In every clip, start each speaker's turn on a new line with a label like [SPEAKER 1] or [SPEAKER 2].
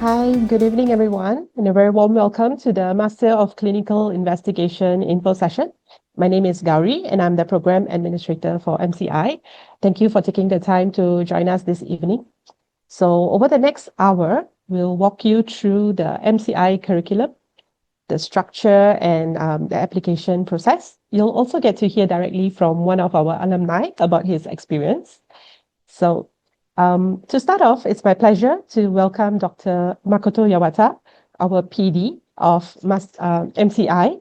[SPEAKER 1] Hi, good evening, everyone, and a very warm welcome to the Master of Clinical Investigation info session. My name is Gauri, and I'm the Program Administrator for MCI. Thank you for taking the time to join us this evening. So over the next hour, we'll walk you through the MCI curriculum, the structure, and the application process. You'll also get to hear directly from one of our alumni about his experience. So to start off, it's my pleasure to welcome Dr. Makoto Yawata, our PD of MCI.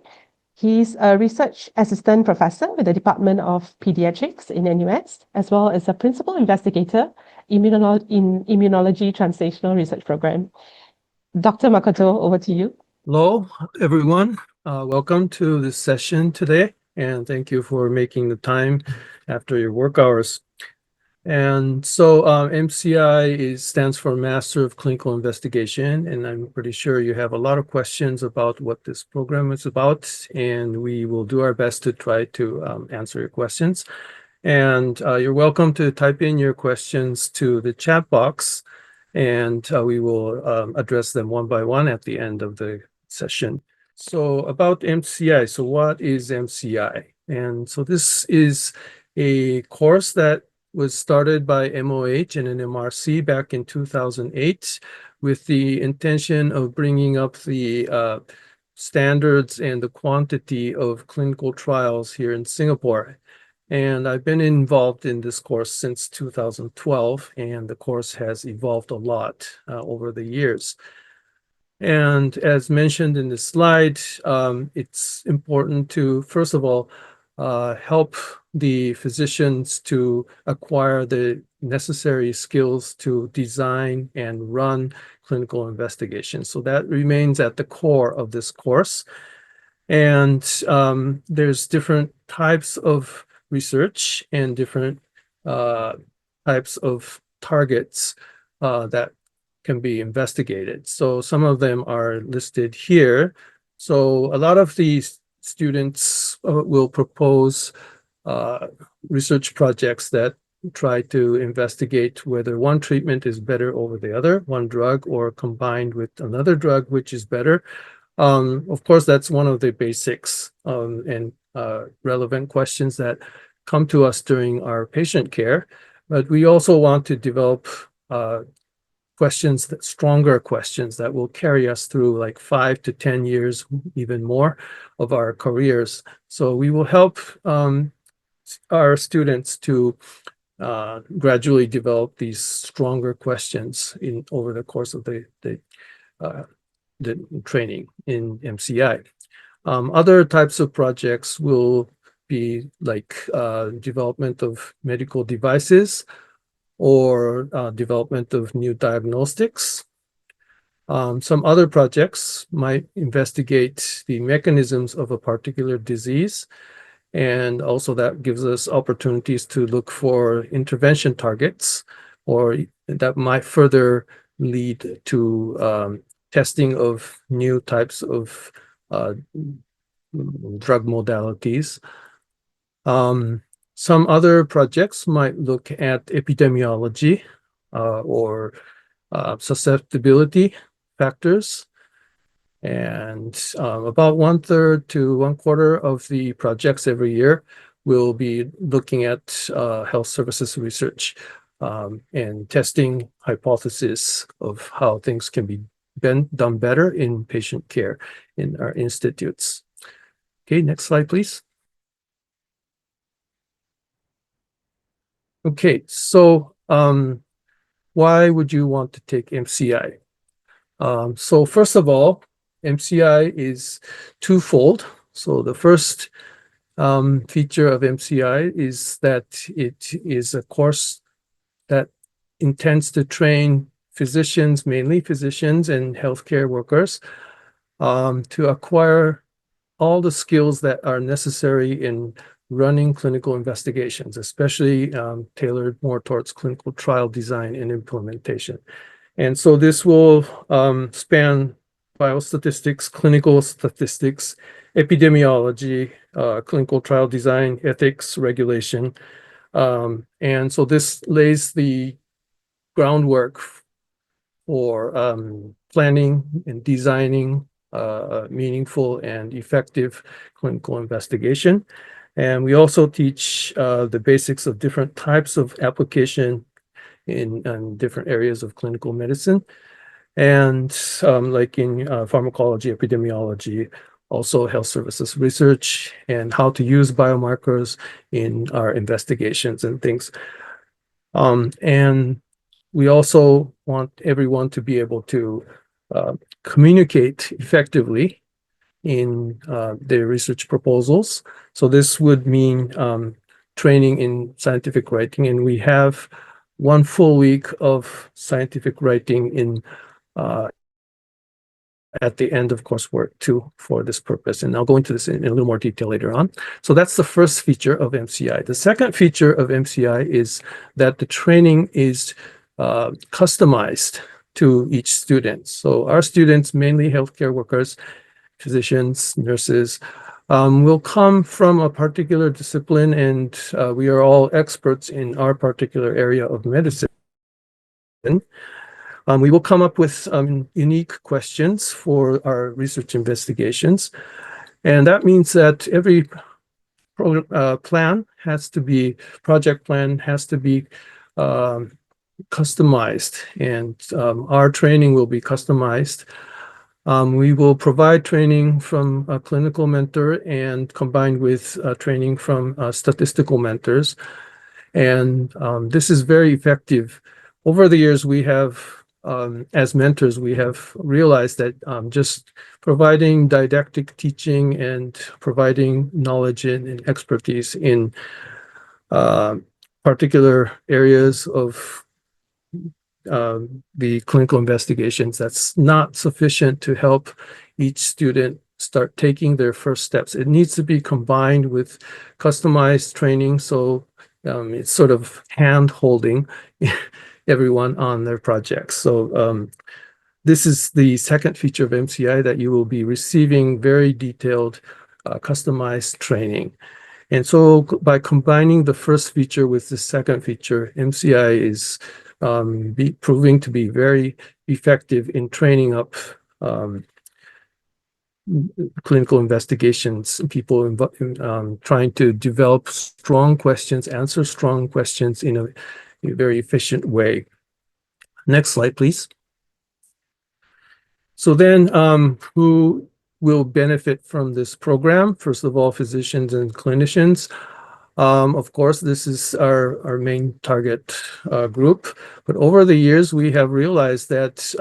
[SPEAKER 1] He's a research assistant professor with the Department of Pediatrics in NUS, as well as a principal investigator in Immunology Translational Research Program. Dr. Makoto, over to you.
[SPEAKER 2] Hello, everyone. Welcome to this session today, and thank you for making the time after your work hours. And so MCI stands for Master of Clinical Investigation, and I'm pretty sure you have a lot of questions about what this program is about, and we will do our best to try to answer your questions. And you're welcome to type in your questions to the chat box, and we will address them one by one at the end of the session. So about MCI, so what is MCI? And so this is a course that was started by MOH and an MRC back in 2008 with the intention of bringing up the standards and the quantity of clinical trials here in Singapore. And I've been involved in this course since 2012, and the course has evolved a lot over the years. And as mentioned in this slide, it's important to, first of all, help the physicians to acquire the necessary skills to design and run clinical investigations. So that remains at the core of this course. And there's different types of research and different types of targets that can be investigated. So some of them are listed here. So a lot of these students will propose research projects that try to investigate whether one treatment is better over the other, one drug, or combined with another drug, which is better. Of course, that's one of the basics and relevant questions that come to us during our patient care. But we also want to develop stronger questions that will carry us through like 5 to 10 years, even more, of our careers. So we will help our students to gradually develop these stronger questions over the course of the training in MCI. Other types of projects will be like development of medical devices or development of new diagnostics. Some other projects might investigate the mechanisms of a particular disease, and also that gives us opportunities to look for intervention targets, or that might further lead to testing of new types of drug modalities. Some other projects might look at epidemiology or susceptibility factors. And about 1/3 to 1/4 of the projects every year will be looking at health services research and testing hypotheses of how things can be done better in patient care in our institutes. Okay, next slide, please. Okay, so why would you want to take MCI? So first of all, MCI is twofold. So the first feature of MCI is that it is a course that intends to train physicians, mainly physicians and healthcare workers, to acquire all the skills that are necessary in running clinical investigations, especially tailored more towards clinical trial design and implementation. And so this will span biostatistics, clinical statistics, epidemiology, clinical trial design, ethics, regulation. And so this lays the groundwork for planning and designing meaningful and effective clinical investigation. And we also teach the basics of different types of application in different areas of clinical medicine, and like in pharmacology, epidemiology, also health services research, and how to use biomarkers in our investigations and things. And we also want everyone to be able to communicate effectively in their research proposals. So this would mean training in scientific writing, and we have 1 full week of scientific writing in at the end of coursework too for this purpose. And I'll go into this in a little more detail later on. So that's the first feature of MCI. The second feature of MCI is that the training is customized to each student. So our students, mainly healthcare workers, physicians, nurses, will come from a particular discipline, and we are all experts in our particular area of medicine. We will come up with unique questions for our research investigations. And that means that every project plan has to be customized, and our training will be customized. We will provide training from a clinical mentor and combined with training from statistical mentors. And this is very effective. Over the years, we have, as mentors, we have realized that just providing didactic teaching and providing knowledge and expertise in particular areas of the clinical investigations, that's not sufficient to help each student start taking their first steps. It needs to be combined with customized training, so it's sort of hand-holding everyone on their projects. So this is the second feature of MCI, that you will be receiving very detailed, customized training. And so by combining the first feature with the second feature, MCI is proving to be very effective in training up clinical investigations, people trying to develop strong questions, answer strong questions in a very efficient way. Next slide, please. So then who will benefit from this program? First of all, physicians and clinicians. Of course, this is our main target group. But over the years, we have realized that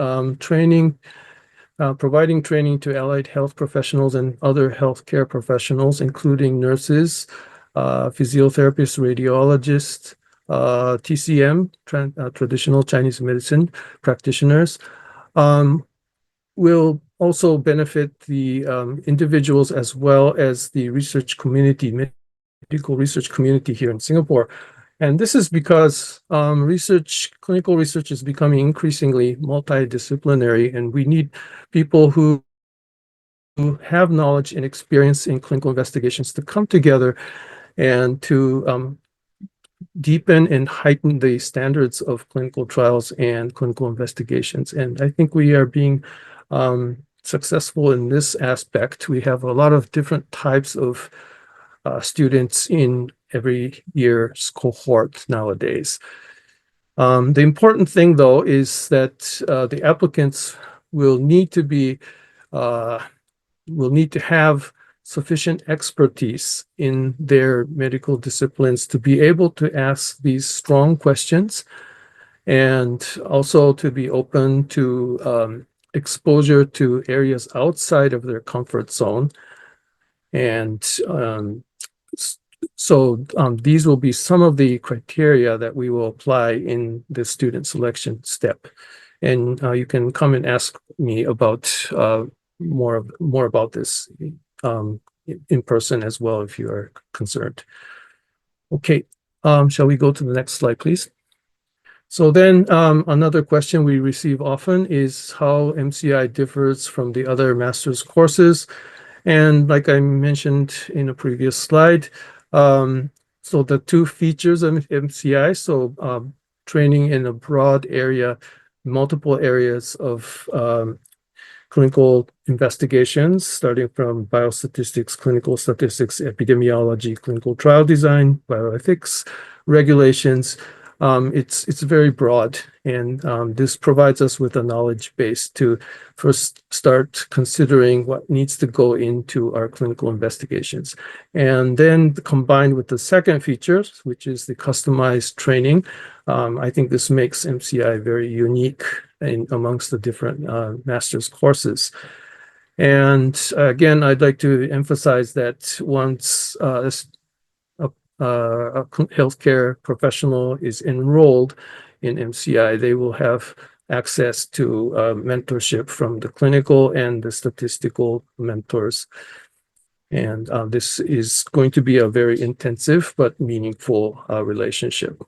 [SPEAKER 2] providing training to allied health professionals and other healthcare professionals, including nurses, physiotherapists, radiologists, TCM, traditional Chinese medicine practitioners, will also benefit the individuals as well as the research community, medical research community here in Singapore. And this is because clinical research is becoming increasingly multidisciplinary, and we need people who have knowledge and experience in clinical investigations to come together and to deepen and heighten the standards of clinical trials and clinical investigations. And I think we are being successful in this aspect. We have a lot of different types of students in every year's cohort nowadays. The important thing, though, is that the applicants will need to have sufficient expertise in their medical disciplines to be able to ask these strong questions, and also to be open to exposure to areas outside of their comfort zone. And so these will be some of the criteria that we will apply in the student selection step. And you can come and ask me about more about this in person as well if you are concerned. Okay, shall we go to the next slide, please? So then another question we receive often is how MCI differs from the other master's courses. And like I mentioned in a previous slide, so the two features of MCI, so training in a broad area multiple areas of clinical investigations, starting from biostatistics, clinical statistics, epidemiology, clinical trial design, bioethics, regulations. It's very broad, and this provides us with a knowledge base to first start considering what needs to go into our clinical investigations. And then combined with the second feature, which is the customized training, I think this makes MCI very unique amongst the different master's courses. And again, I'd like to emphasize that once a healthcare professional is enrolled in MCI, they will have access to mentorship from the clinical and the statistical mentors. And this is going to be a very intensive but meaningful relationship.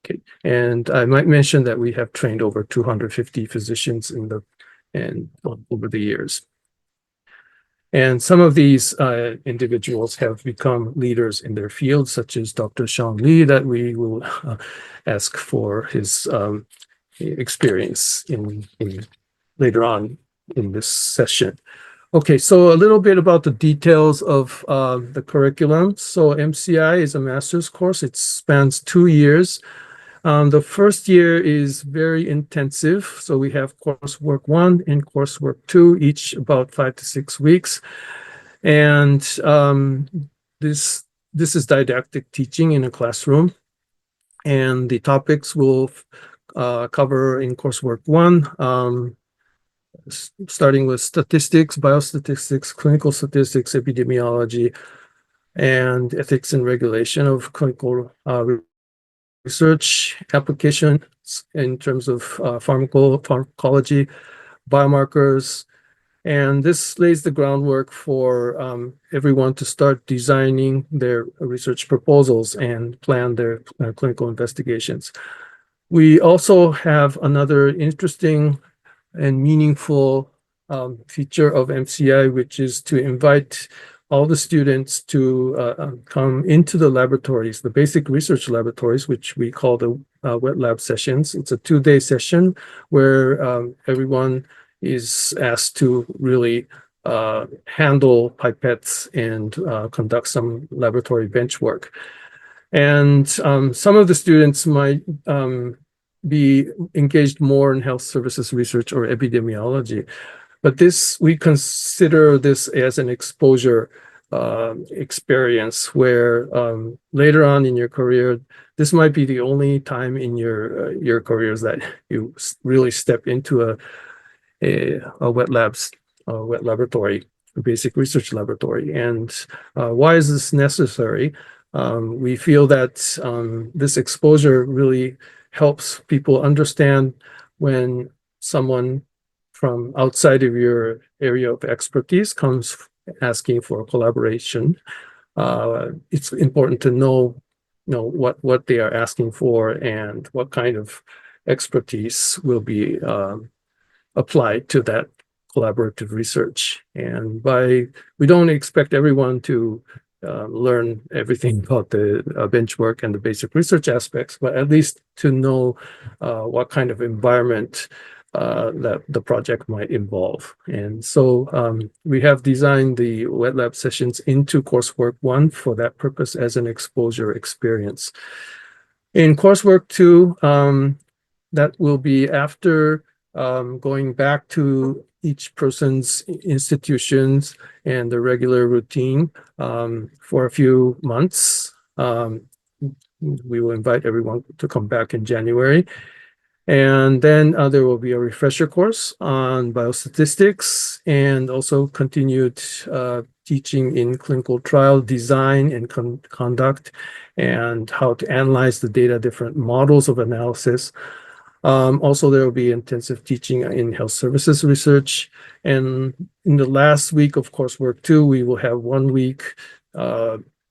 [SPEAKER 2] Okay, and I might mention that we have trained over 250 physicians over the years. And some of these individuals have become leaders in their field, such as Dr. Shawn Lee, that we will ask for his experience in later on in this session. Okay, so a little bit about the details of the curriculum. So MCI is a master's course. It spans 2 years. The first year is very intensive. So we have coursework 1 and coursework 2, each about 5 to 6 weeks. And this is didactic teaching in a classroom. And the topics will cover in coursework 1, starting with statistics, biostatistics, clinical statistics, epidemiology, and ethics and regulation of clinical research applications in terms of pharmacology, biomarkers, and this lays the groundwork for everyone to start designing their research proposals and plan their clinical investigations. We also have another interesting and meaningful feature of MCI, which is to invite all the students to come into the laboratories, the basic research laboratories, which we call the wet lab sessions. It's a 2-day session where everyone is asked to really handle pipettes and conduct some laboratory bench work. And some of the students might be engaged more in health services research or epidemiology. But we consider this as an exposure experience where later on in your career, this might be the only time in your careers that you really step into a wet laboratory, a basic research laboratory. And why is this necessary? We feel that this exposure really helps people understand when someone from outside of your area of expertise comes asking for collaboration. It's important to know what they are asking for and what kind of expertise will be applied to that collaborative research. And we don't expect everyone to learn everything about the bench work and the basic research aspects, but at least to know what kind of environment that the project might involve. And so we have designed the wet lab sessions into coursework 1 for that purpose as an exposure experience. In coursework 2, that will be after going back to each person's institutions and the regular routine for a few months. We will invite everyone to come back in January. And then there will be a refresher course on biostatistics and also continued teaching in clinical trial design and conduct and how to analyze the data, different models of analysis. Also, there will be intensive teaching in health services research. And in the last week of coursework 2, we will have 1 week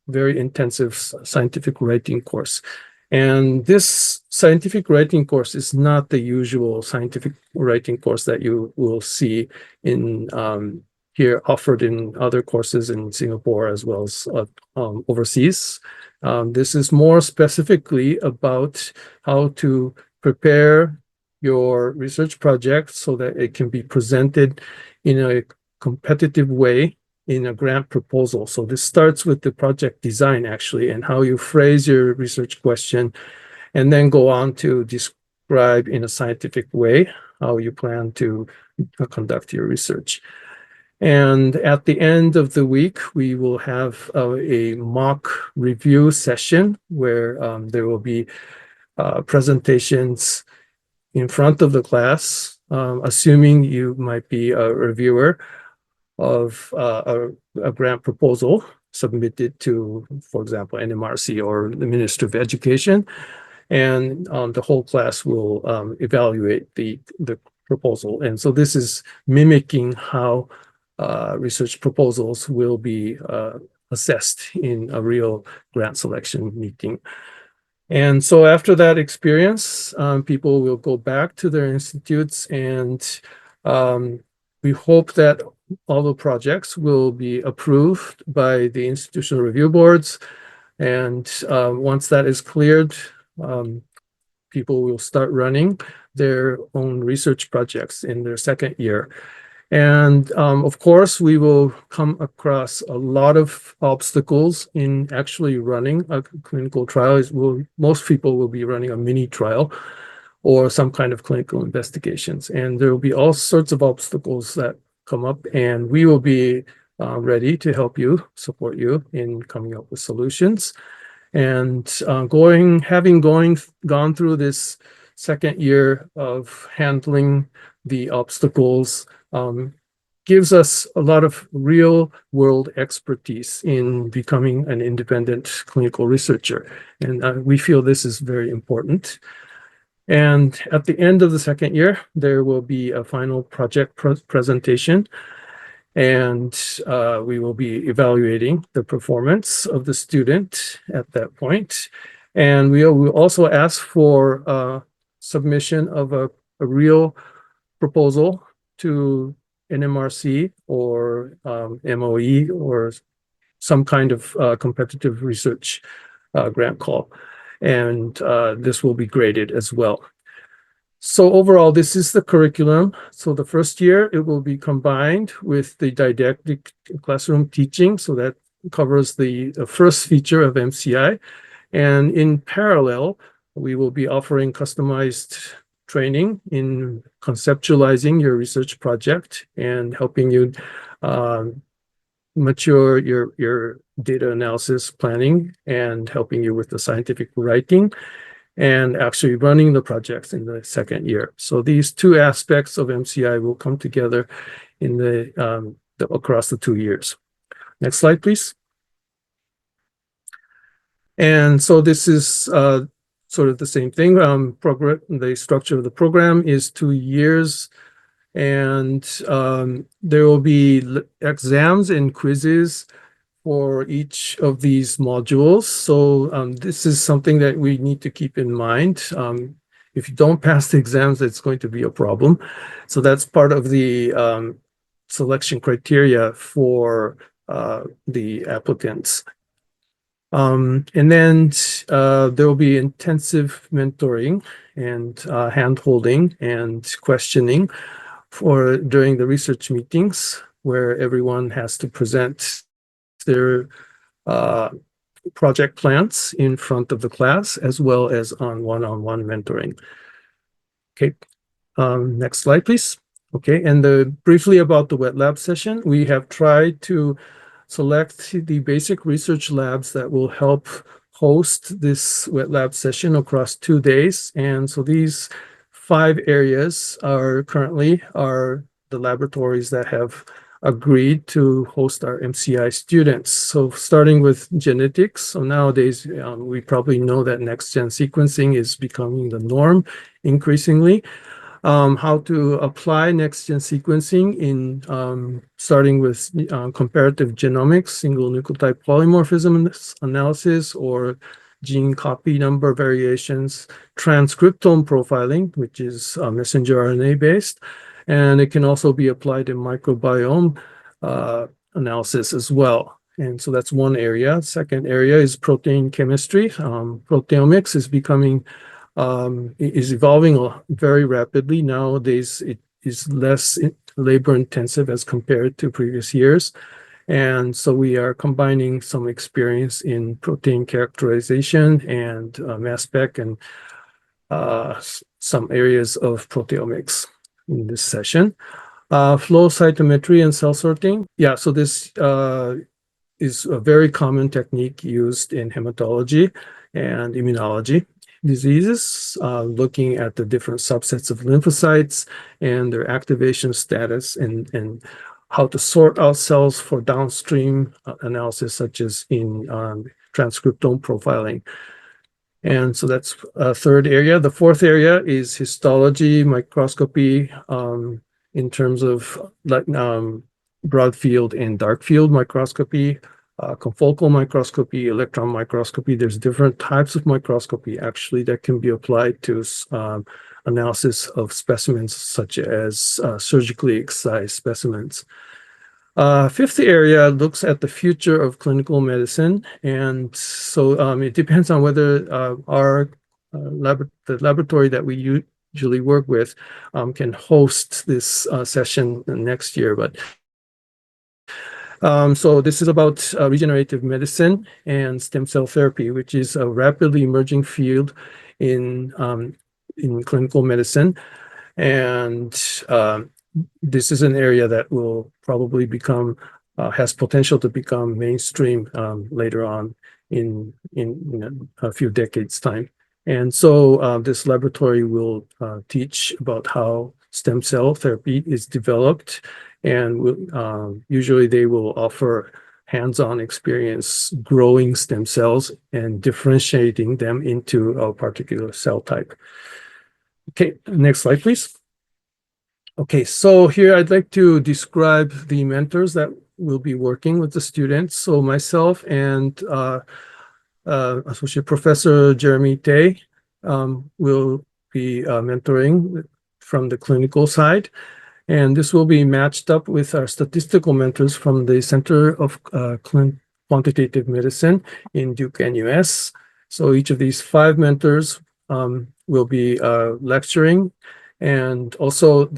[SPEAKER 2] very intensive scientific writing course. And this scientific writing course is not the usual scientific writing course that you will see in here offered in other courses in Singapore as well as overseas. This is more specifically about how to prepare your research project so that it can be presented in a competitive way in a grant proposal. So this starts with the project design actually, and how you phrase your research question, and then go on to describe in a scientific way how you plan to conduct your research. And at the end of the week, we will have a mock review session where there will be presentations in front of the class, assuming you might be a reviewer of a grant proposal submitted to, for example, NMRC or the Ministry of Education. And the whole class will evaluate the proposal. And so this is mimicking how research proposals will be assessed in a real grant selection meeting. And so after that experience, people will go back to their institutes, and we hope that all the projects will be approved by the institutional review boards. And once that is cleared, people will start running their own research projects in their second year. And of course, we will come across a lot of obstacles in actually running a clinical trial. Most people will be running a mini trial or some kind of clinical investigations. And there will be all sorts of obstacles that come up, and we will be ready to help you, support you in coming up with solutions. And having gone through this second year of handling the obstacles, gives us a lot of real world expertise in becoming an independent clinical researcher. And we feel this is very important. And at the end of the second year, there will be a final project presentation, and we will be evaluating the performance of the student at that point. And we will also ask for submission of a real proposal to NMRC or MOE or some kind of competitive research grant call. And this will be graded as well. So overall, this is the curriculum. So the first year, it will be combined with the didactic classroom teaching. So that covers the first feature of MCI. And in parallel, we will be offering customized training in conceptualizing your research project and helping you mature your data analysis planning, and helping you with the scientific writing, and actually running the projects in the second year. So these two aspects of MCI will come together in across the 2 years. Next slide, please. And so this is sort of the same thing. The structure of the program is 2 years, and there will be exams and quizzes for each of these modules. So this is something that we need to keep in mind. If you don't pass the exams, it's going to be a problem. So that's part of the selection criteria for the applicants. And then there will be intensive mentoring and hand-holding and questioning during the research meetings, where everyone has to present their project plans in front of the class, as well as on one-on-one mentoring. Okay, next slide, please. Okay, and briefly about the wet lab session, we have tried to select the basic research labs that will help host this wet lab session across 2 days. And so these 5 areas are currently the laboratories that have agreed to host our MCI students. So starting with genetics, so nowadays we probably know that next-gen sequencing is becoming the norm increasingly. How to apply next-gen sequencing in starting with comparative genomics, single nucleotide polymorphism analysis, or gene copy number variations, transcriptome profiling, which is messenger RNA based, and it can also be applied in microbiome analysis as well. And so that's one area. Second area is protein chemistry. Proteomics is becoming is evolving very rapidly. Nowadays, it is less labor intensive as compared to previous years. And so we are combining some experience in protein characterization and mass spec and some areas of proteomics in this session. Flow cytometry and cell sorting. Yeah, so this is a very common technique used in hematology and immunology diseases, looking at the different subsets of lymphocytes and their activation status and how to sort out cells for downstream analysis, such as in transcriptome profiling. And so that's a third area. The fourth area is histology, microscopy, in terms of like broad field and dark field microscopy, confocal microscopy, electron microscopy. There's different types of microscopy actually that can be applied to analysis of specimens such as surgically excised specimens. Fifth area looks at the future of clinical medicine, and so it depends on whether the laboratory that we usually work with can host this session next year. But so this is about regenerative medicine and stem cell therapy, which is a rapidly emerging field in clinical medicine, and this is an area that will probably become has potential to become mainstream later on in a few decades time. And so this laboratory will teach about how stem cell therapy is developed, and usually they will offer hands-on experience growing stem cells and differentiating them into a particular cell type. Okay, next slide, please. Okay, so here I'd like to describe the mentors that will be working with the students. So myself and Associate Professor Jeremy Tay will be mentoring from the clinical side. And this will be matched up with our statistical mentors from the Center of Quantitative Medicine in Duke NUS. So each of these 5 mentors will be lecturing, and also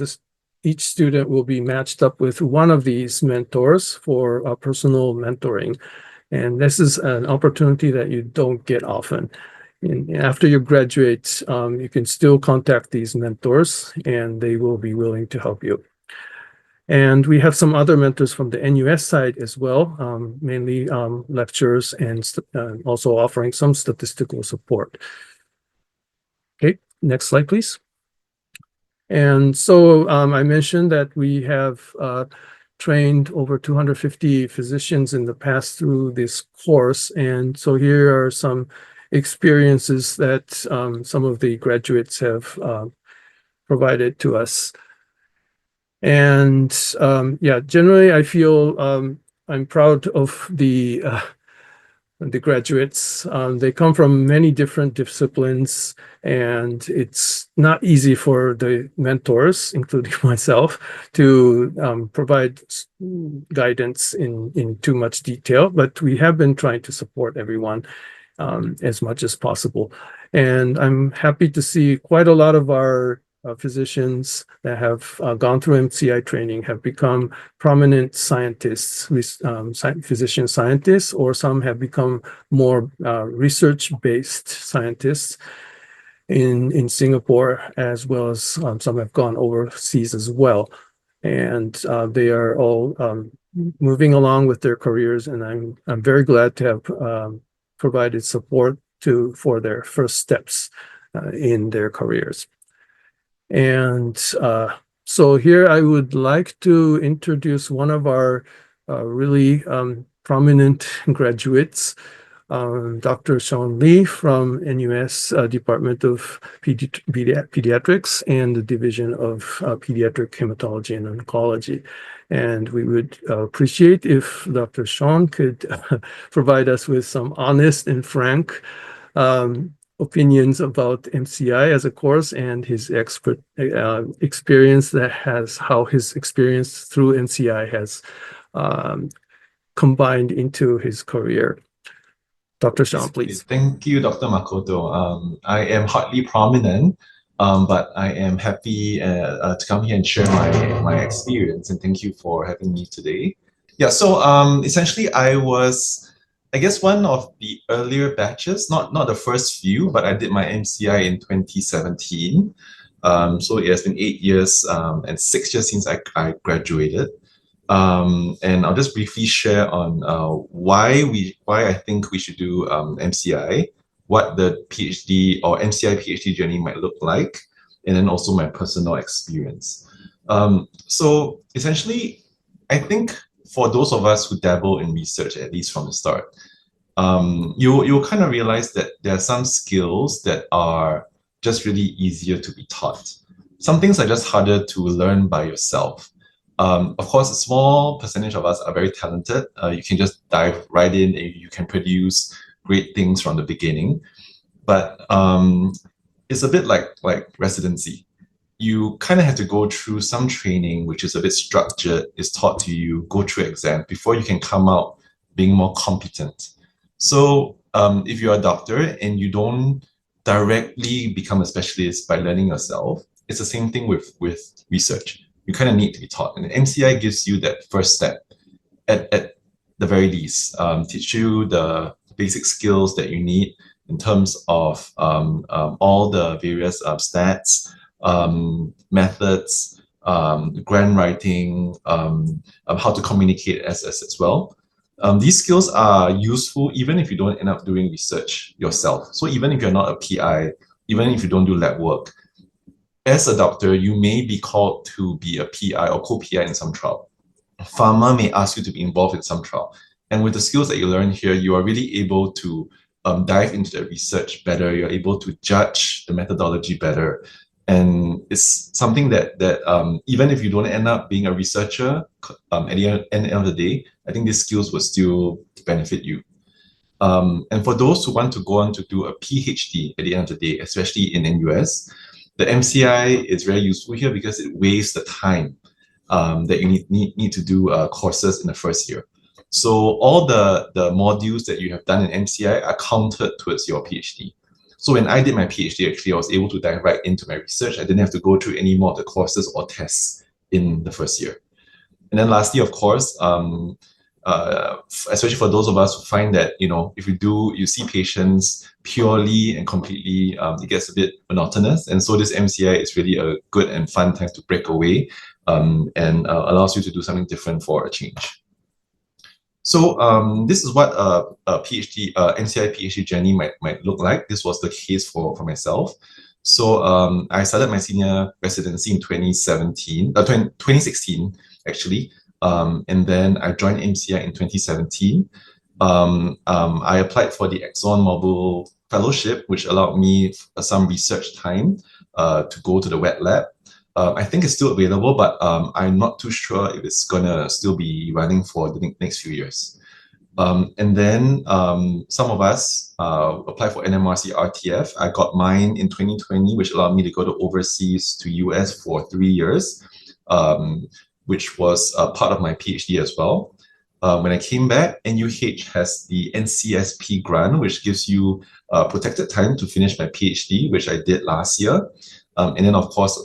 [SPEAKER 2] each student will be matched up with one of these mentors for personal mentoring. And this is an opportunity that you don't get often. And after you graduate, you can still contact these mentors and they will be willing to help you. And we have some other mentors from the NUS side as well, mainly lecturers and also offering some statistical support. Okay, next slide, please. And so I mentioned that we have trained over 250 physicians in the past through this course. And so here are some experiences that some of the graduates have provided to us. And yeah, generally I feel I'm proud of the graduates. They come from many different disciplines, and it's not easy for the mentors, including myself, to provide guidance in too much detail, but we have been trying to support everyone as much as possible. And I'm happy to see quite a lot of our physicians that have gone through MCI training have become prominent scientists, physician scientists, or some have become more research-based scientists in Singapore, as well as some have gone overseas as well. And they are all moving along with their careers, and I'm very glad to have provided support for their first steps in their careers. And so here I would like to introduce one of our really prominent graduates, Dr. Shawn Lee from NUS Department of Pediatrics and the Division of Pediatric Hematology and Oncology. And we would appreciate if Dr. Shawn could provide us with some honest and frank opinions about MCI as a course and his experience how his experience through MCI has combined into his career. Dr. Shawn, please.
[SPEAKER 3] Thank you, Dr. Makoto. I am hardly prominent, but I am happy to come here and share my experience, and thank you for having me today. Yeah, so essentially I was, I guess, one of the earlier batches, not the first few, but I did my MCI in 2017. So it has been 8 years and 6 years since I graduated. And I'll just briefly share on why I think we should do MCI, what the PhD or MCI PhD journey might look like, and then also my personal experience. So essentially, I think for those of us who dabble in research, at least from the start, you'll kind of realize that there are some skills that are just really easier to be taught. Some things are just harder to learn by yourself. Of course, a small percentage of us are very talented. You can just dive right in and you can produce great things from the beginning. But it's a bit like residency. You kind of have to go through some training, which is a bit structured, is taught to you, go through exam before you can come out being more competent. So if you're a doctor and you don't directly become a specialist by learning yourself, it's the same thing with research. You kind of need to be taught, and MCI gives you that first step at the very least, teach you the basic skills that you need in terms of all the various stats, methods, grant writing, how to communicate as well. These skills are useful even if you don't end up doing research yourself. So even if you're not a PI, even if you don't do lab work, as a doctor, you may be called to be a PI or co-PI in some trial. Pharma may ask you to be involved in some trial. And with the skills that you learn here, you are really able to dive into the research better. You're able to judge the methodology better. And it's something that even if you don't end up being a researcher, at the end of the day, I think these skills will still benefit you. And for those who want to go on to do a PhD at the end of the day, especially in NUS, the MCI is very useful here because it waives the time that you need to do courses in the first year. So all the modules that you have done in MCI are counted towards your PhD. So when I did my PhD, actually, I was able to dive right into my research. I didn't have to go through any more of the courses or tests in the first year. And then lastly, of course, especially for those of us who find that, if you see patients purely and completely, it gets a bit monotonous. And so this MCI is really a good and fun time to break away and allows you to do something different for a change. So this is what a PhD, MCI PhD journey might look like. This was the case for myself. So I started my senior residency in 2016, actually. And then I joined MCI in 2017. I applied for the ExxonMobil Fellowship, which allowed me some research time to go to the wet lab. I think it's still available, but I'm not too sure if it's gonna still be running for the next few years. And then some of us applied for NMRC RTF. I got mine in 2020, which allowed me to go to overseas to US for 3 years. Which was part of my PhD as well. When I came back, NUH has the NCSP grant, which gives you protected time to finish my PhD, which I did last year. And then, of course,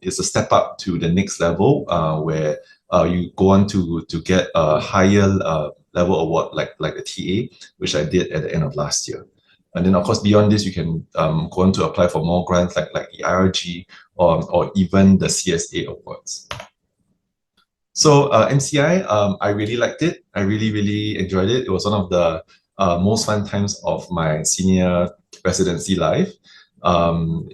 [SPEAKER 3] it's a step up to the next level where you go on to get a higher level award like a TA, which I did at the end of last year. And then, of course, beyond this, you can go on to apply for more grants like the IRG or even the CSA awards. So MCI, I really liked it. I really enjoyed it. It was one of the most fun times of my senior residency life.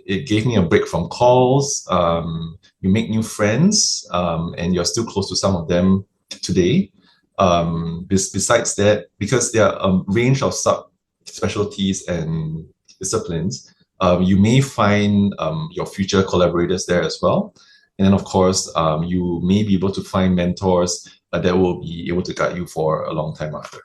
[SPEAKER 3] It gave me a break from calls. You make new friends, and you're still close to some of them today. Besides that, because there are a range of sub-specialties and disciplines, you may find your future collaborators there as well. And then, of course, you may be able to find mentors that will be able to guide you for a long time after.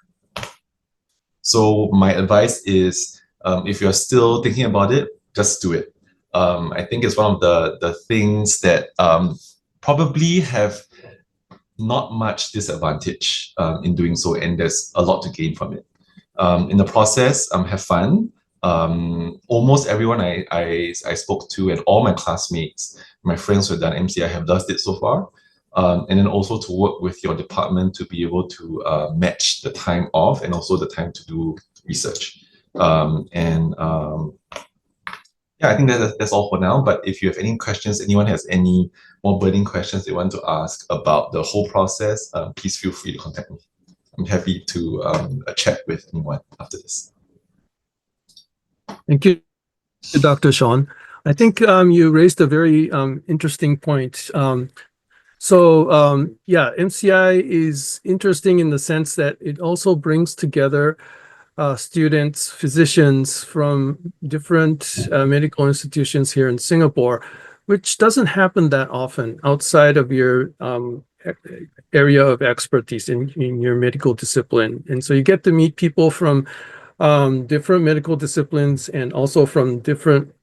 [SPEAKER 3] So my advice is, if you're still thinking about it, just do it. I think it's one of the things that probably have not much disadvantage in doing so, and there's a lot to gain from it. In the process, have fun. Almost everyone I spoke to and all my classmates, my friends who have done MCI have loved it so far. And then also to work with your department to be able to match the time off and also the time to do research. Yeah, I think that's all for now. But if you have any questions, anyone has any more burning questions they want to ask about the whole process, please feel free to contact me. I'm happy to chat with anyone after this.
[SPEAKER 2] Thank you, Dr. Shawn. I think you raised a very interesting point. Yeah, MCI is interesting in the sense that it also brings together students, physicians from different medical institutions here in Singapore, which doesn't happen that often outside of your area of expertise in your medical discipline. And so you get to meet people from different medical disciplines and also from different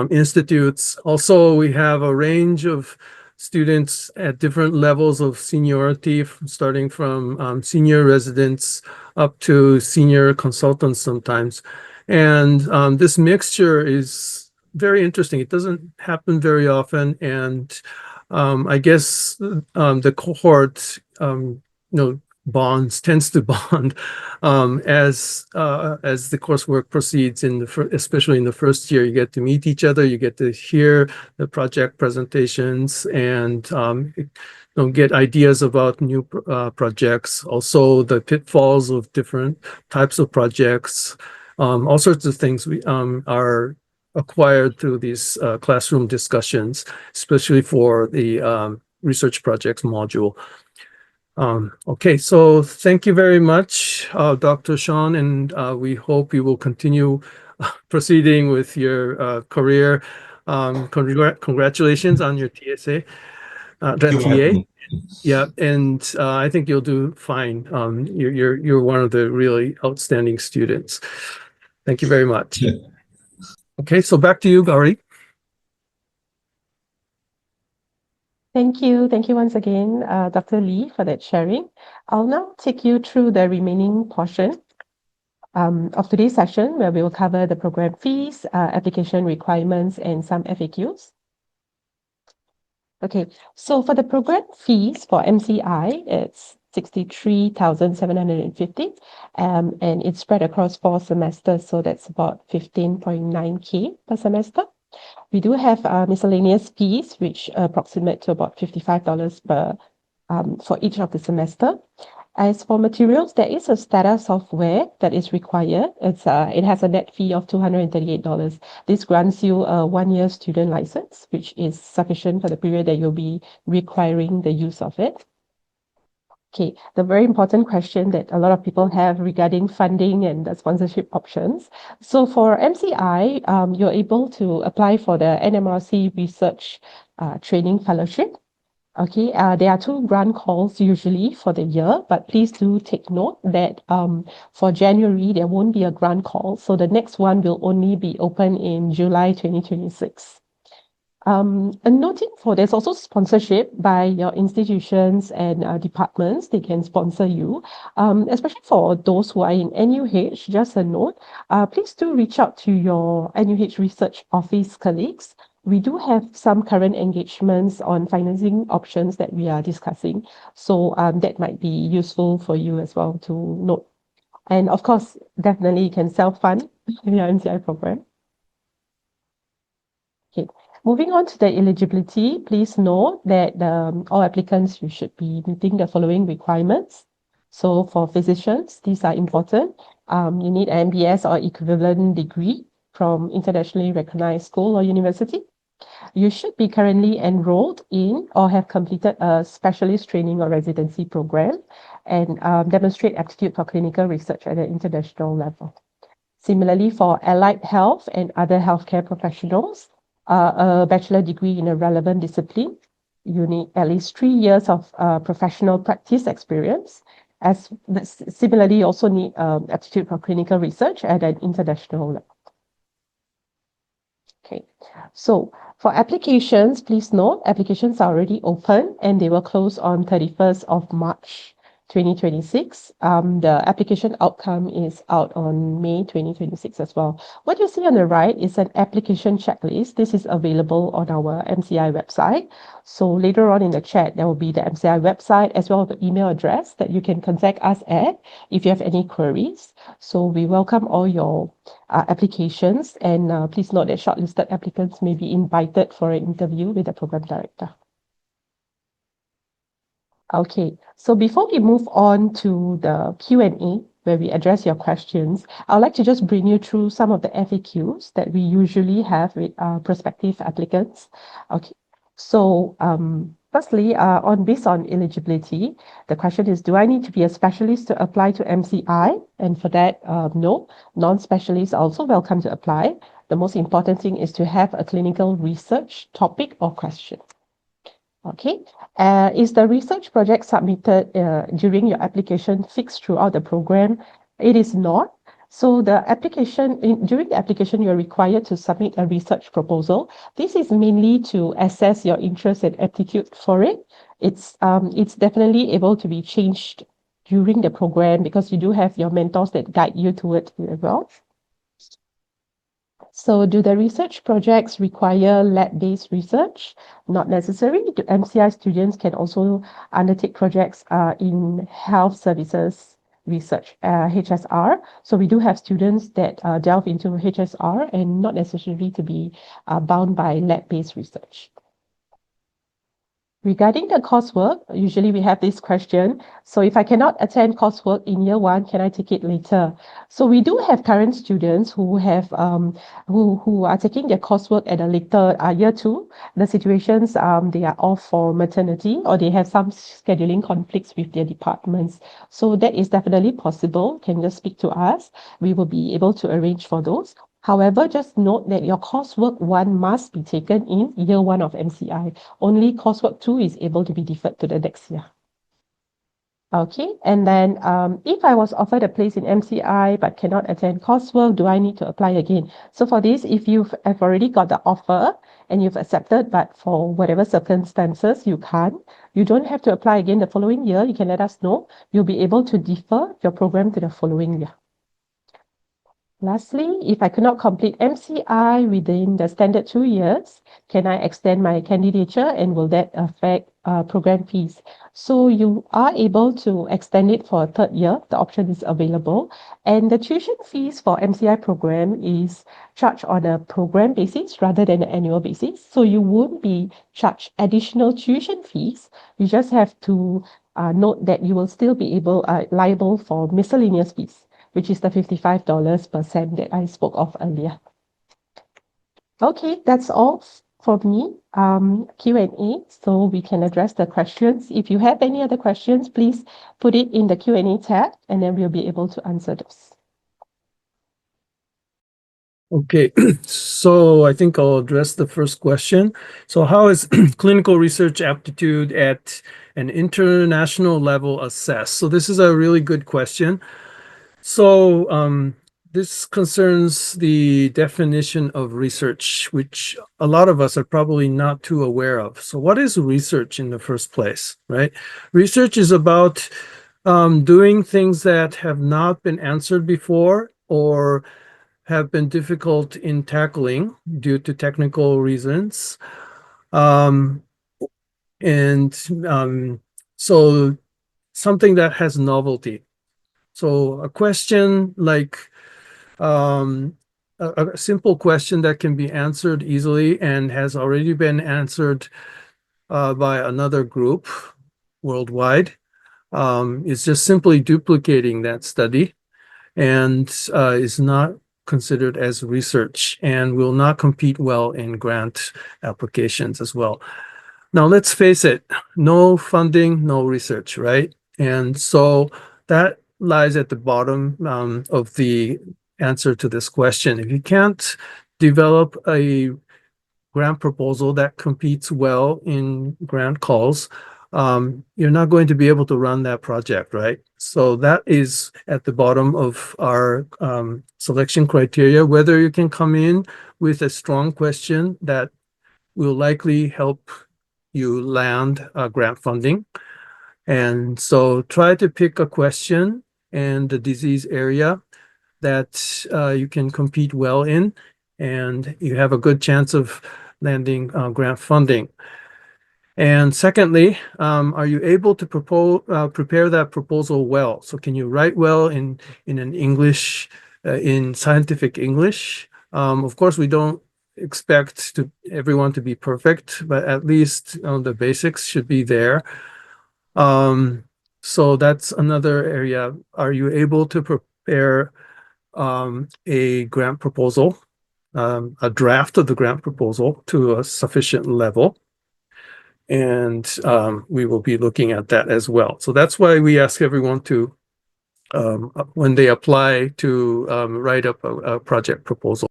[SPEAKER 2] institutes. Also, we have a range of students at different levels of seniority, starting from senior residents up to senior consultants sometimes. And this mixture is very interesting. It doesn't happen very often. And I guess the cohort, tends to bond as the coursework proceeds. Especially in the first year, you get to meet each other, you get to hear the project presentations, and get ideas about new projects. Also, the pitfalls of different types of projects. All sorts of things we are acquired through these classroom discussions, especially for the research projects module. Okay, so thank you very much, Dr. Shawn, and we hope you will continue proceeding with your career. Congratulations on your TSA, TA. Yeah, and I think you'll do fine. You're one of the really outstanding students. Thank you very much. Okay, so back to you, Gauri.
[SPEAKER 1] Thank you. Thank you once again, Dr. Lee, for that sharing. I'll now take you through the remaining portion of today's session, where we will cover the program fees, application requirements, and some FAQs. Okay, so for the program fees for MCI, it's 63,750, and it's spread across 4 semesters, so that's about 15.9K per semester. We do have miscellaneous fees, which approximate to about $55 per for each of the semester. As for materials, there is a STATA software that is required. It has a net fee of $238. This grants you a 1-year student license, which is sufficient for the period that you'll be requiring the use of it. Okay, the very important question that a lot of people have regarding funding and the sponsorship options. So for MCI, you're able to apply for the NMRC Research Training Fellowship. Okay, there are 2 grant calls usually for the year, but please do take note that for January, there won't be a grant call. So the next one will only be open in July 2026. And noting there's also sponsorship by your institutions and departments. They can sponsor you, especially for those who are in NUH. Just a note, please do reach out to your NUH research office colleagues. We do have some current engagements on financing options that we are discussing. So that might be useful for you as well to note. And of course, definitely you can self-fund your MCI program. Okay. Moving on to the eligibility, please note that all applicants, you should be meeting the following requirements. So for physicians, these are important. You need an MBS or equivalent degree from internationally recognized school or university. You should be currently enrolled in or have completed a specialist training or residency program and demonstrate aptitude for clinical research at an international level. Similarly, for allied health and other healthcare professionals, a bachelor degree in a relevant discipline. You need at least 3 years of professional practice experience. Similarly, also need aptitude for clinical research at an international level. Okay, so for applications, please note, applications are already open and they will close on 31st of March 2026. The application outcome is out on May 2026 as well. What you see on the right is an application checklist. This is available on our MCI website. So later on in the chat, there will be the MCI website as well as the email address that you can contact us at if you have any queries. So we welcome all your applications, and please note that shortlisted applicants may be invited for an interview with the program director. Okay, so before we move on to the Q&A, where we address your questions, I'd like to just bring you through some of the FAQs that we usually have with prospective applicants. Okay, so firstly, based on eligibility, the question is, do I need to be a specialist to apply to MCI? And for that, no, non-specialists are also welcome to apply. The most important thing is to have a clinical research topic or question. Okay, is the research project submitted during your application fixed throughout the program? It is not. So the during the application, you're required to submit a research proposal. This is mainly to assess your interest and aptitude for it. It's definitely able to be changed during the program because you do have your mentors that guide you towards it as well. So do the research projects require lab-based research? Not necessary. The MCI students can also undertake projects in health services research, HSR. So we do have students that delve into HSR and not necessarily to be bound by lab-based research. Regarding the coursework, usually we have this question. So if I cannot attend coursework in year 1, can I take it later? So we do have current students who have who are taking their coursework at a later year 2. The situations they are off for maternity or they have some scheduling conflicts with their departments. So that is definitely possible. Can just speak to us. We will be able to arrange for those. However, just note that your coursework 1 must be taken in year 1 of MCI. Only coursework 2 is able to be deferred to the next year. Okay, and then if I was offered a place in MCI but cannot attend coursework, do I need to apply again? So for this, if have already got the offer and you've accepted, but for whatever circumstances you can't, you don't have to apply again the following year. You can let us know. You'll be able to defer your program to the following year. Lastly, if I could not complete MCI within the standard 2 years, can I extend my candidature and will that affect program fees? So you are able to extend it for a 3rd year. The option is available. And the tuition fees for MCI program is charged on a program basis rather than an annual basis. So you won't be charged additional tuition fees. You just have to note that you will still be liable for miscellaneous fees, which is the $55 per sem that I spoke of earlier. Okay, that's all for me. Q&A, so we can address the questions. If you have any other questions, please put it in the Q&A tab, and then we'll be able to answer those.
[SPEAKER 2] Okay, so I think I'll address the first question. So how is clinical research aptitude at an international level assessed? So this is a really good question. So this concerns the definition of research, which a lot of us are probably not too aware of. So what is research in the first place, right? Research is about doing things that have not been answered before or have been difficult in tackling due to technical reasons. So something that has novelty. So a question like a simple question that can be answered easily and has already been answered by another group worldwide is just simply duplicating that study and is not considered as research and will not compete well in grant applications as well. Now, let's face it, no funding, no research, right? And so that lies at the bottom of the answer to this question. If you can't develop a grant proposal that competes well in grant calls, you're not going to be able to run that project, right? So that is at the bottom of our selection criteria, whether you can come in with a strong question that will likely help you land grant funding, And so try to pick a question and the disease area that you can compete well in, and you have a good chance of landing grant funding. And secondly, are you able to prepare that proposal well? So can you write well in an English, in scientific English? Of course, we don't expect everyone to be perfect, but at least the basics should be there. So that's another area. Are you able to prepare a grant proposal, a draft of the grant proposal to a sufficient level? And we will be looking at that as well. So that's why we ask everyone to, when they apply, to write up a project proposal.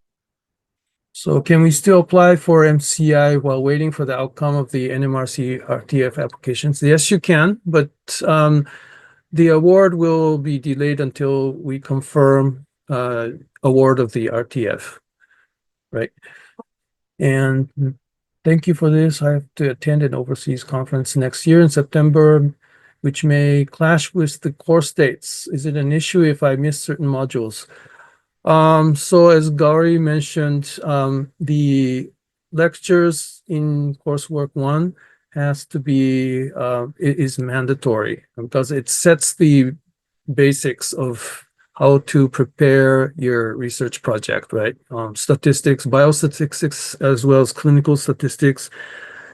[SPEAKER 2] So can we still apply for MCI while waiting for the outcome of the NMRC RTF applications? Yes, you can, but the award will be delayed until we confirm award of the RTF, right? And thank you for this. I have to attend an overseas conference next year in September, which may clash with the course dates. Is it an issue if I miss certain modules? So as Gauri mentioned, the lectures in coursework 1 has to be, it is mandatory because it sets the basics of how to prepare your research project, right? Statistics, biostatistics, as well as clinical statistics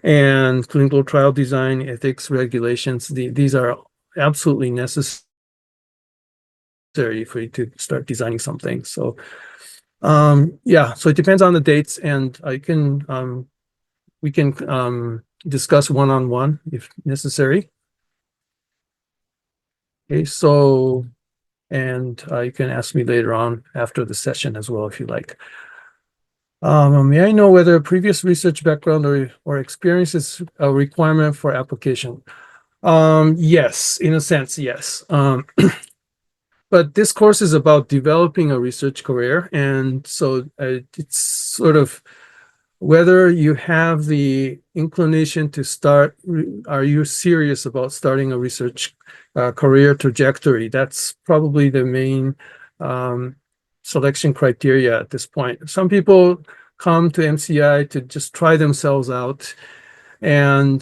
[SPEAKER 2] and clinical trial design, ethics, regulations. These are absolutely necessary for you to start designing something. So, yeah, so it depends on the dates, and we can discuss one-on-one if necessary. Okay, so, and you can ask me later on after the session as well if you like. May I know whether previous research background or experience is a requirement for application? Yes, in a sense, yes. But this course is about developing a research career, and so it's sort of whether you have the inclination to start, are you serious about starting a research career trajectory? That's probably the main selection criteria at this point. Some people come to MCI to just try themselves out, and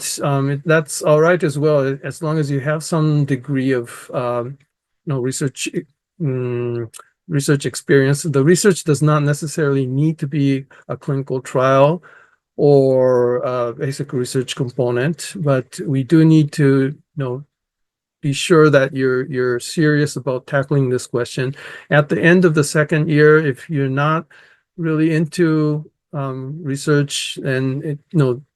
[SPEAKER 2] that's all right as well, as long as you have some degree of research experience. The research does not necessarily need to be a clinical trial or a basic research component, but we do need to be sure that you're serious about tackling this question. At the end of the second year, if you're not really into research, and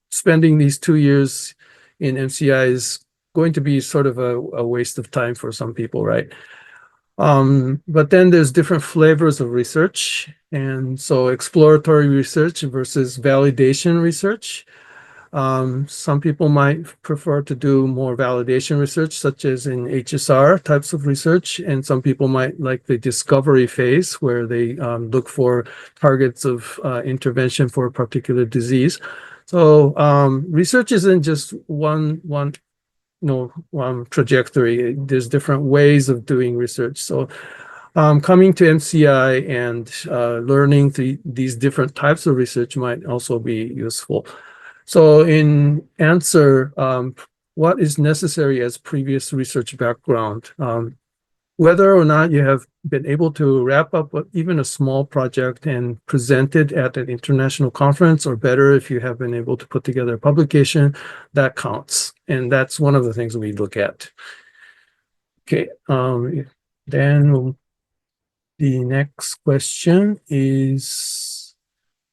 [SPEAKER 2] spending these 2 years in MCI is going to be sort of a waste of time for some people, right? But then there's different flavors of research, and so exploratory research versus validation research. Some people might prefer to do more validation research, such as in HSR types of research, and some people might like the discovery phase, where they look for targets of intervention for a particular disease. So research isn't just one trajectory. There's different ways of doing research. So coming to MCI and learning these different types of research might also be useful. So in answer, what is necessary as previous research background? Whether or not you have been able to wrap up even a small project and present it at an international conference, or better, if you have been able to put together a publication, that counts. And that's one of the things we look at. Okay, then the next question is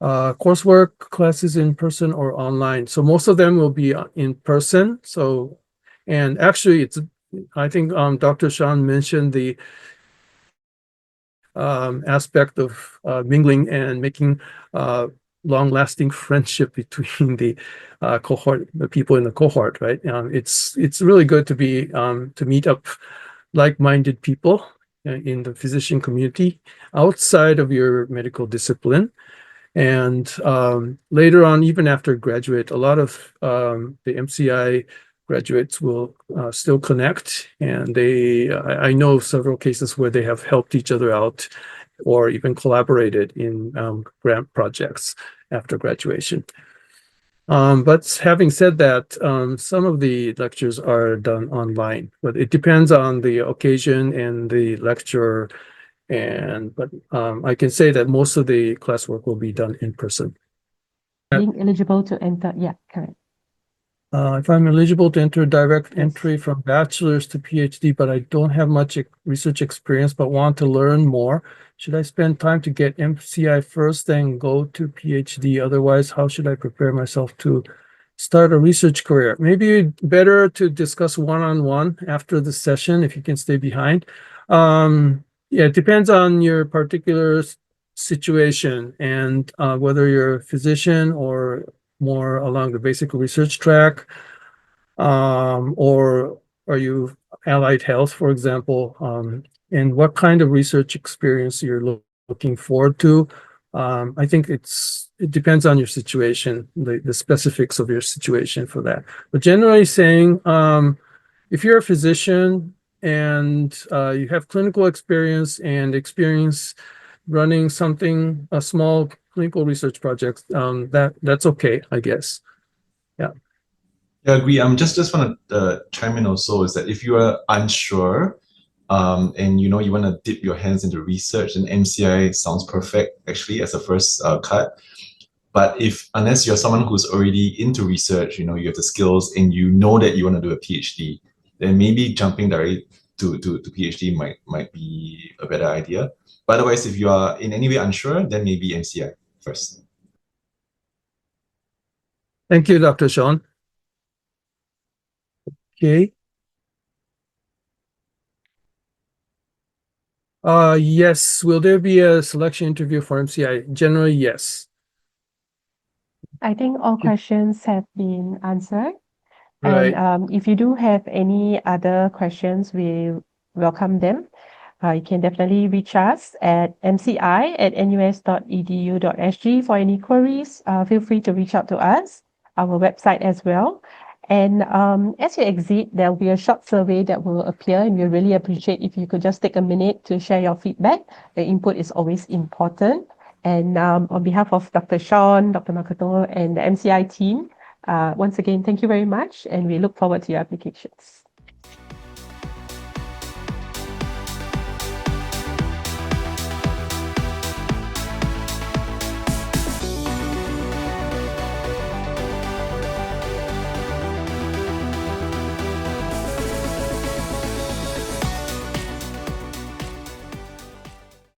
[SPEAKER 2] coursework classes in person or online. So most of them will be in person. So, and actually I think Dr. Shawn mentioned the aspect of mingling and making long-lasting friendship between the cohort, the people in the cohort, right? It's really good to meet up like-minded people in the physician community outside of your medical discipline. And later on, even after graduate, a lot of the MCI graduates will still connect, and I know several cases where they have helped each other out or even collaborated in grant projects after graduation. But having said that, some of the lectures are done online, but it depends on the occasion and the lecturer. But I can say that most of the classwork will be done in person.
[SPEAKER 1] Being eligible to enter, yeah, correct.
[SPEAKER 2] If I'm eligible to enter direct
[SPEAKER 1] Yes.
[SPEAKER 2] entry from bachelor's to PhD, but I don't have much research experience, but want to learn more, should I spend time to get MCI first, then go to PhD? Otherwise, how should I prepare myself to start a research career? Maybe better to discuss one-on-one after the session if you can stay behind. Yeah, it depends on your particular situation and whether you're a physician or more along the basic research track, or are you allied health, for example, and what kind of research experience you're looking forward to. I think it depends on your situation, the specifics of your situation for that. But generally saying, if you're a physician and you have clinical experience and experience running a small clinical research project, that's okay, I guess. Yeah.
[SPEAKER 3] Yeah, I agree. Just want to chime in also is that if you are unsure, and you want to dip your hands into research, then MCI sounds perfect actually as a first cut. But unless you're someone who's already into research, you have the skills and you know that you want to do a PhD, then maybe jumping directly to PhD might be a better idea. But otherwise, if you are in any way unsure, then maybe MCI first.
[SPEAKER 2] Thank you, Dr. Shawn. Okay. Yes. Will there be a selection interview for MCI? Generally, yes.
[SPEAKER 1] I think all questions have been answered.
[SPEAKER 2] Right.
[SPEAKER 1] And if you do have any other questions, we welcome them. You can definitely reach us at mci@nus.edu.sg for any queries. Feel free to reach out to us, our website as well. And as you exit, there will be a short survey that will appear, and we really appreciate if you could just take a minute to share your feedback. The input is always important. And on behalf of Dr. Shawn, Dr. Makoto, and the MCI team, once again, thank you very much, and we look forward to your applications.